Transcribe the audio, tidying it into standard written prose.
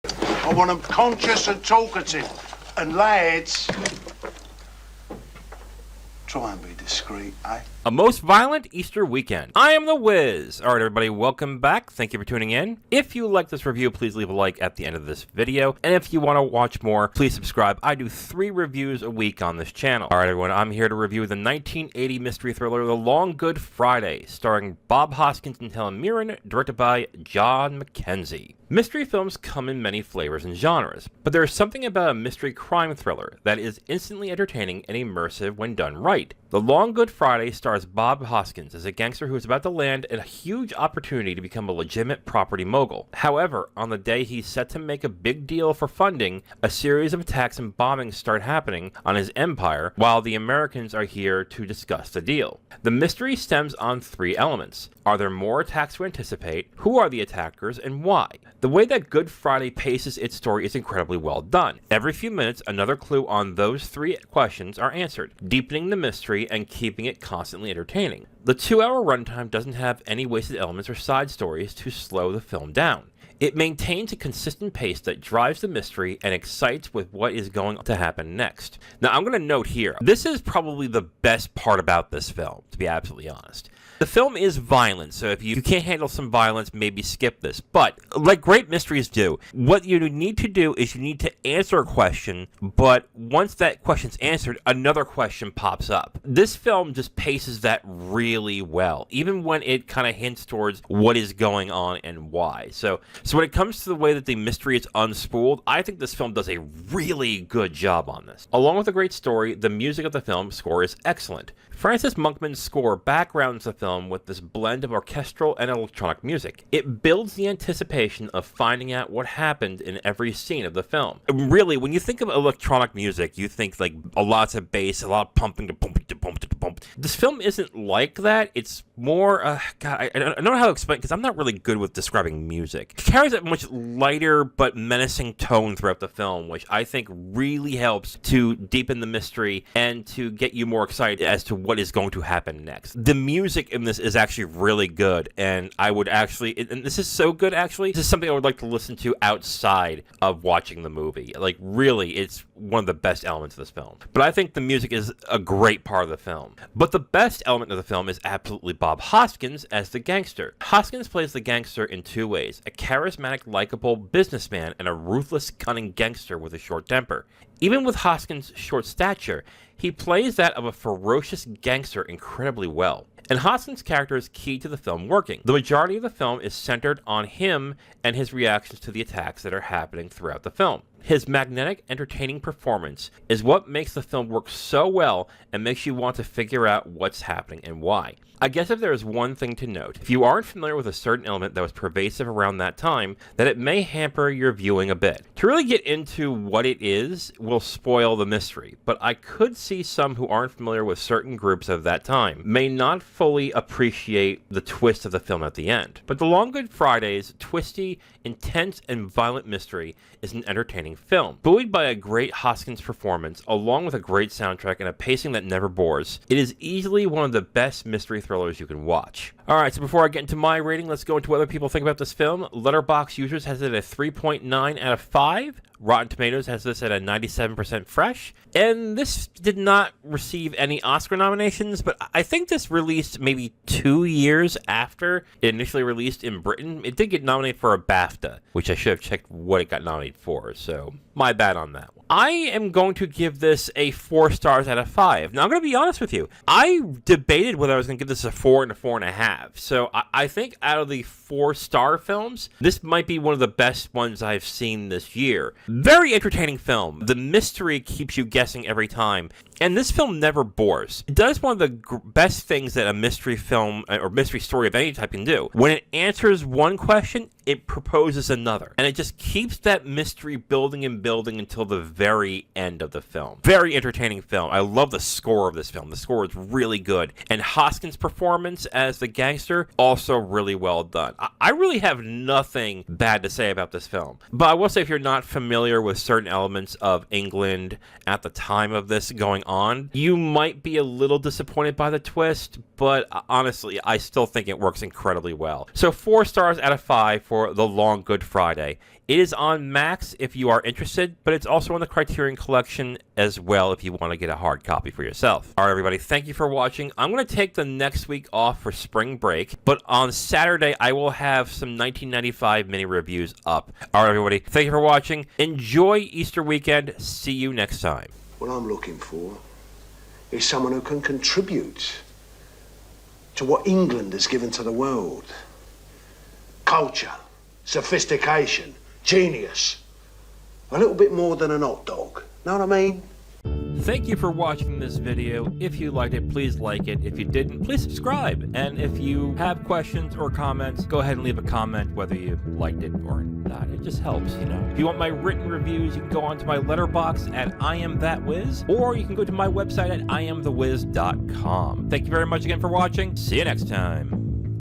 I want them conscious and talkative. And lads, try and be discreet, eh? A most violent Easter weekend. I am the Wiz. Alright everybody, welcome back. Thank you for tuning in. If you like this review, please leave a like at the end of this video. And if you want to watch more, please subscribe. I do 3 reviews a week on this channel. Alright everyone, I'm here to review the 1980 mystery thriller, The Long Good Friday, starring Bob Hoskins and Helen Mirren, directed by John Mackenzie. Mystery films come in many flavors and genres, but there is something about a mystery crime thriller that is instantly entertaining and immersive when done right. The Long Good Friday stars Bob Hoskins as a gangster who is about to land a huge opportunity to become a legitimate property mogul. However, on the day he's set to make a big deal for funding, a series of attacks and bombings start happening on his empire while the Americans are here to discuss the deal. The mystery stems on 3 elements. Are there more attacks to anticipate? Who are the attackers and why? The way that Good Friday paces its story is incredibly well done. Every few minutes, another clue on those 3 questions are answered, deepening the mystery and keeping it constantly entertaining. The 2-hour runtime doesn't have any wasted elements or side stories to slow the film down. It maintains a consistent pace that drives the mystery and excites with what is going to happen next. Now, I'm going to note here, this is probably the best part about this film, to be absolutely honest. The film is violent, so if you can't handle some violence, maybe skip this. But, like great mysteries do, what you need to do is you need to answer a question, but once that question's answered, another question pops up. This film just paces that really well, even when it kind of hints towards what is going on and why. So when it comes to the way that the mystery is unspooled, I think this film does a really good job on this. Along with a great story, the music of the film score is excellent. Francis Monkman's score backgrounds the film with this blend of orchestral and electronic music. It builds the anticipation of finding out what happened in every scene of the film. Really, when you think of electronic music, you think like a lot of bass, a lot of pumping to pump to pump to pump. This film isn't like that. It's more, God, I don't know how to explain because I'm not really good with describing music. It carries a much lighter but menacing tone throughout the film, which I think really helps to deepen the mystery and to get you more excited as to what is going to happen next. The music in this is actually really good, and I would actually, and this is so good actually, this is something I would like to listen to outside of watching the movie. Like really, it's one of the best elements of this film. But I think the music is a great part of the film. But the best element of the film is absolutely Bob Hoskins as the gangster. Hoskins plays the gangster in 2 ways: a charismatic, likable businessman and a ruthless, cunning gangster with a short temper. Even with Hoskins' short stature, he plays that of a ferocious gangster incredibly well. And Hoskins' character is key to the film working. The majority of the film is centered on him and his reactions to the attacks that are happening throughout the film. His magnetic, entertaining performance is what makes the film work so well and makes you want to figure out what's happening and why. I guess if there is one thing to note, if you aren't familiar with a certain element that was pervasive around that time, that it may hamper your viewing a bit. To really get into what it is will spoil the mystery, but I could see some who aren't familiar with certain groups of that time may not fully appreciate the twist of the film at the end. But The Long Good Friday's twisty, intense, and violent mystery is an entertaining film. Buoyed by a great Hoskins performance, along with a great soundtrack and a pacing that never bores, it is easily one of the best mystery thrillers you can watch. Alright, so before I get into my rating, let's go into what other people think about this film. Letterboxd users has it at a 3.9 out of 5. Rotten Tomatoes has this at a 97% fresh. And this did not receive any Oscar nominations, but I think this released maybe 2 years after it initially released in Britain. It did get nominated for a BAFTA, which I should have checked what it got nominated for, so my bad on that one. I am going to give this a 4 stars out of 5. Now, I'm going to be honest with you. I debated whether I was going to give this a 4 and a 4.5. So I think out of the 4-star films, this might be one of the best ones I've seen this year. Very entertaining film. The mystery keeps you guessing every time. And this film never bores. It does one of the best things that a mystery film or mystery story of any type can do. When it answers one question, it proposes another. And it just keeps that mystery building and building until the very end of the film. Very entertaining film. I love the score of this film. The score is really good. And Hoskins' performance as the gangster, also really well done. I really have nothing bad to say about this film. But I will say, if you're not familiar with certain elements of England at the time of this going on, you might be a little disappointed by the twist, but honestly, I still think it works incredibly well. So 4 stars out of 5 for The Long Good Friday. It is on Max if you are interested, but it's also on the Criterion Collection as well if you want to get a hard copy for yourself. All right, everybody, thank you for watching. I'm going to take the next week off for spring break, but on Saturday, I will have some 1995 mini reviews up. All right, everybody, thank you for watching. Enjoy Easter weekend. See you next time. What I'm looking for is someone who can contribute to what England has given to the world. Culture, sophistication, genius. A little bit more than an hot dog. Know what I mean? Thank you for watching this video. If you liked it, please like it. If you didn't, please subscribe. And if you have questions or comments, go ahead and leave a comment whether you liked it or not. It just helps, you know. If you want my written reviews, you can go onto my letterbox at IamThatWiz, or you can go to my website at IamTheWiz.com. Thank you very much again for watching. See you next time.